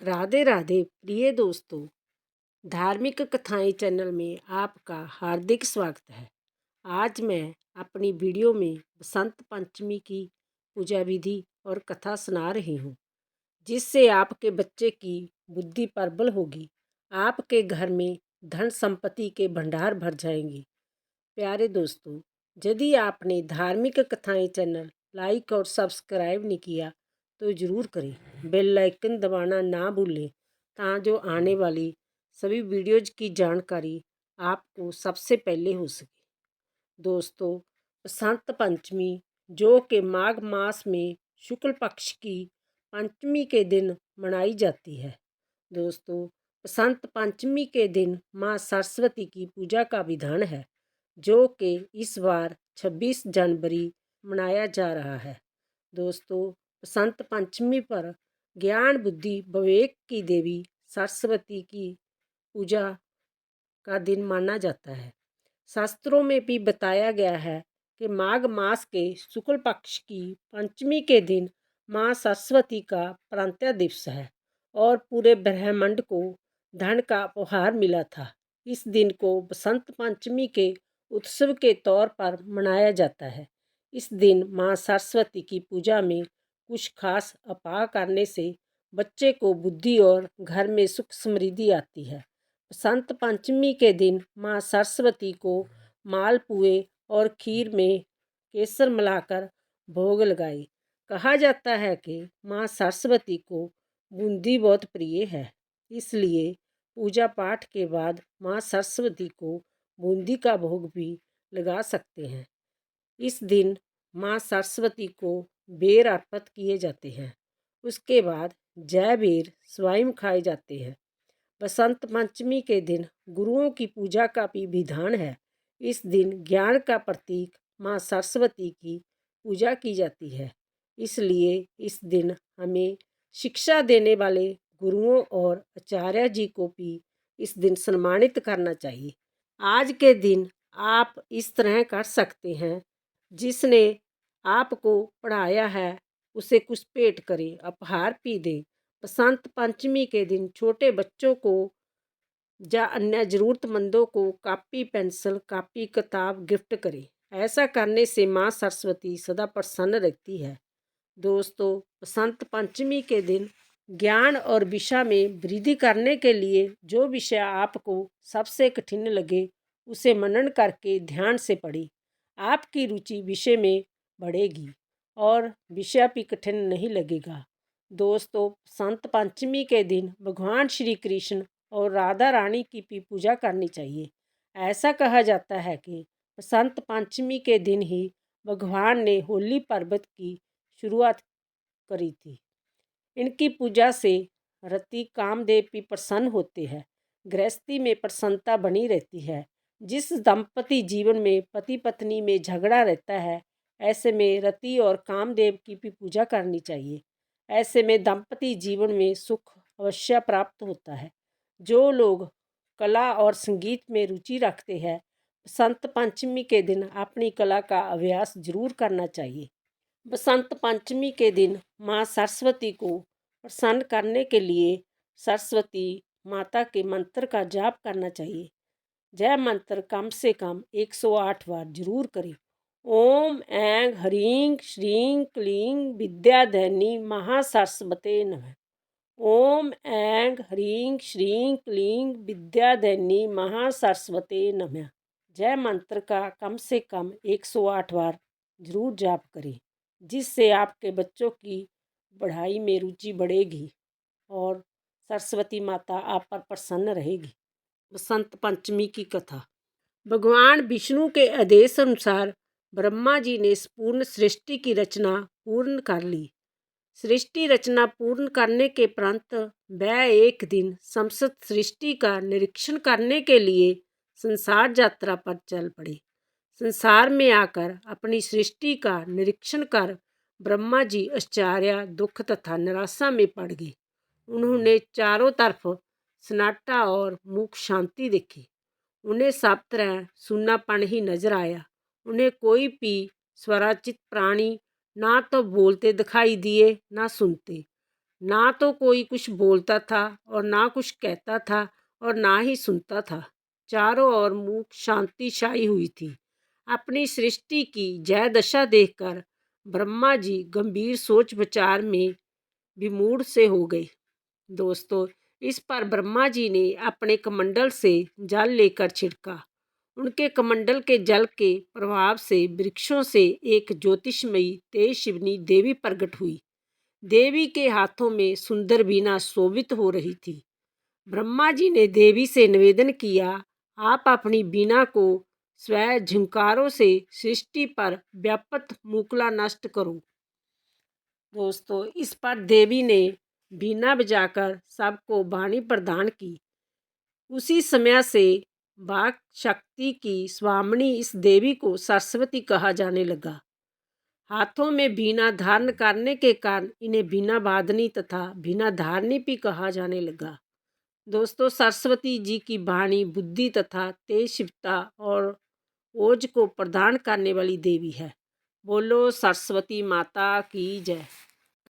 राधे राधे प्रिय दोस्तों। धार्मिक कथाएं चैनल में आपका हार्दिक स्वागत है। आज मैं अपनी वीडियो में बसंत पंचमी की पूजा विधि और कथा सुना रही हूँ, जिससे आपके बच्चे की बुद्धि प्रबल होगी। आपके घर में धन संपत्ति के भंडार भर जाएंगे। प्यारे दोस्तों, यदि आपने धार्मिक कथाएं चैनल लाइक और सब्सक्राइब नहीं किया तो ज़रूर करें। बेल आइकन दबाना ना भूलें जो आने वाली सभी वीडियोज की जानकारी आपको सबसे पहले हो सके। दोस्तों, बसंत पंचमी जो कि माघ मास में शुक्ल पक्ष की पंचमी के दिन मनाई जाती है। दोस्तों, बसंत पंचमी के दिन माँ सरस्वती की पूजा का विधान है, जो कि इस बार 26 जनवरी मनाया जा रहा है। दोस्तों, बसंत पंचमी पर ज्ञान बुद्धि विवेक की देवी सरस्वती की पूजा का दिन माना जाता है। शास्त्रों में भी बताया गया है कि माघ मास के शुक्ल पक्ष की पंचमी के दिन माँ सरस्वती का प्रांत्य दिवस है और पूरे ब्रह्मांड को धन का उपहार मिला था। इस दिन को बसंत पंचमी के उत्सव के तौर पर मनाया जाता है। इस दिन माँ सरस्वती की पूजा में कुछ खास उपाय करने से बच्चे को बुद्धि और घर में सुख समृद्धि आती है। बसंत पंचमी के दिन माँ सरस्वती को मालपुए और खीर में केसर मिलाकर भोग लगाए। कहा जाता है कि माँ सरस्वती को बूंदी बहुत प्रिय है, इसलिए पूजा पाठ के बाद माँ सरस्वती को बूंदी का भोग भी लगा सकते हैं। इस दिन माँ सरस्वती को बेर अर्पित किए जाते हैं। उसके बाद जय बेर स्वयं खाए जाते हैं। बसंत पंचमी के दिन गुरुओं की पूजा का भी विधान है। इस दिन ज्ञान का प्रतीक माँ सरस्वती की पूजा की जाती है, इसलिए इस दिन हमें शिक्षा देने वाले गुरुओं और आचार्य जी को भी इस दिन सम्मानित करना चाहिए। आज के दिन आप इस तरह कर सकते हैं, जिसने आपको पढ़ाया है उसे कुछ भेंट करें, उपहार भी दें। बसंत पंचमी के दिन छोटे बच्चों को या अन्य ज़रूरतमंदों को कापी पेंसिल कापी किताब गिफ्ट करें। ऐसा करने से माँ सरस्वती सदा प्रसन्न रहती है। दोस्तों, बसंत पंचमी के दिन ज्ञान और विषय में वृद्धि करने के लिए जो विषय आपको सबसे कठिन लगे उसे मनन करके ध्यान से पढ़ें। आपकी रुचि विषय में बढ़ेगी और विषय भी कठिन नहीं लगेगा। दोस्तों, बसंत पंचमी के दिन भगवान श्री कृष्ण और राधा रानी की भी पूजा करनी चाहिए। ऐसा कहा जाता है कि बसंत पंचमी के दिन ही भगवान ने होली पर्व की शुरुआत करी थी। इनकी पूजा से रति कामदेव भी प्रसन्न होते हैं। गृहस्थी में प्रसन्नता बनी रहती है। जिस दंपति जीवन में पति पत्नी में झगड़ा रहता है, ऐसे में रति और कामदेव की भी पूजा करनी चाहिए। ऐसे में दंपति जीवन में सुख अवश्य प्राप्त होता है। जो लोग कला और संगीत में रुचि रखते हैं, बसंत पंचमी के दिन अपनी कला का अभ्यास जरूर करना चाहिए। बसंत पंचमी के दिन माँ सरस्वती को प्रसन्न करने के लिए सरस्वती माता के मंत्र का जाप करना चाहिए। जय मंत्र कम से कम 108 बार जरूर करें। ओम ऐं ह्रीं श्रीं क्लीं विद्याधैनी महासरस्वते नमः। ओम ऐं ह्रीं श्रीं क्लीं विद्याधैनी महासरस्वते नमः। जय मंत्र का कम से कम 108 बार जरूर जाप करें, जिससे आपके बच्चों की पढ़ाई में रुचि बढ़ेगी और सरस्वती माता आप पर प्रसन्न रहेगी। बसंत पंचमी की कथा। भगवान विष्णु के आदेश अनुसार ब्रह्मा जी ने पूर्ण सृष्टि की रचना पूर्ण कर ली। सृष्टि रचना पूर्ण करने के उपरांत वह एक दिन समस्त सृष्टि का निरीक्षण करने के लिए संसार यात्रा पर चल पड़े। संसार में आकर अपनी सृष्टि का निरीक्षण कर ब्रह्मा जी आश्चर्य, दुख तथा निराशा में पड़ गए। उन्होंने चारों तरफ सन्नाटा और मूक शांति देखी। उन्हें सब तरह सुन्नापन ही नजर आया। उन्हें कोई भी स्वराचित प्राणी ना तो बोलते दिखाई दिए ना सुनते। ना तो कोई कुछ बोलता था और ना कुछ कहता था और ना ही सुनता था। चारों ओर मूक शांति छाई हुई थी। अपनी सृष्टि की जय दशा देखकर ब्रह्मा जी गंभीर सोच विचार में विमूढ़ से हो गए। दोस्तों, इस पर ब्रह्मा जी ने अपने कमंडल से जल लेकर छिड़का। उनके कमंडल के जल के प्रभाव से वृक्षों से एक ज्योतिषमयी तेजस्विनी देवी प्रकट हुई। देवी के हाथों में सुंदर वीणा शोभित हो रही थी। ब्रह्मा जी ने देवी से निवेदन किया, आप अपनी वीणा को स्वयं झुंकारों से सृष्टि पर व्याप्त मूकला नष्ट करो। दोस्तों, इस पर देवी ने वीणा बजाकर सबको वाणी प्रदान की। उसी समय से वाक शक्ति की स्वामिनी इस देवी को सरस्वती कहा जाने लगा। हाथों में वीणा धारण करने के कारण इन्हें वीणा वादनी तथा वीणा धारणी भी कहा जाने लगा। दोस्तों, सरस्वती जी की वाणी बुद्धि तथा तेजस्विता और ओज को प्रदान करने वाली देवी है। बोलो सरस्वती माता की जय।